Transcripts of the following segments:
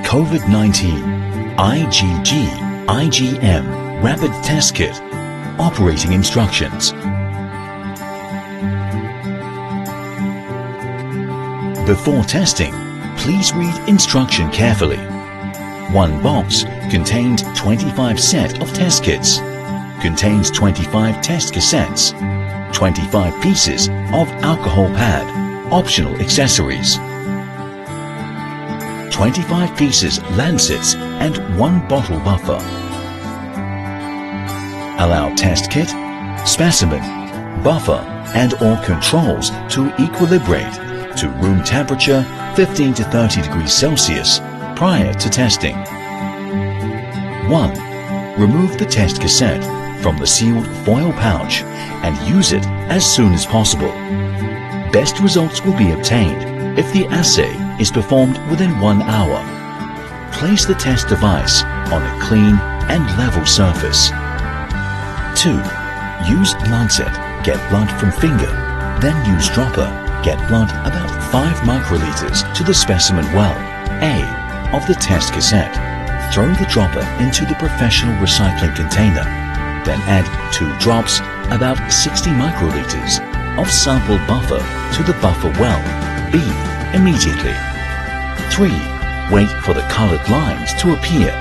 COVID-19 IgG IgM Rapid Test Kit. Operating instructions. Before testing, please read instruction carefully. One box contained 25 set of test kits. Contains 25 test cassettes, 25 pieces of alcohol pad, optional accessories, 25 pieces lancets and 1 bottle buffer. Allow test kit, specimen, buffer and or controls to equilibrate to room temperature 15 to 30 degrees Celsius prior to testing. 1. Remove the test cassette from the sealed foil pouch and use it as soon as possible. Best results will be obtained if the assay is performed within 1 hour. Place the test device on a clean and level surface. 2. Use lancet, get blood from finger, then use dropper, get blood about 5 microliters to the specimen well A of the test cassette. Throw the dropper into the professional recycling container. Then add 2 drops, about 60 microliters, of sample buffer to the buffer well B immediately. 3. Wait for the colored lines to appear.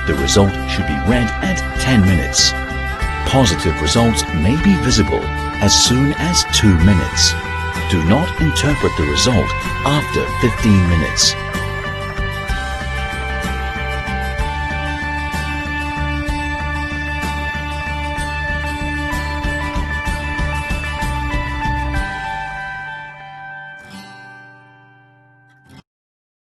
The result should be read at 10 minutes. Positive results may be visible as soon as 2 minutes. Do not interpret the result after 15 minutes.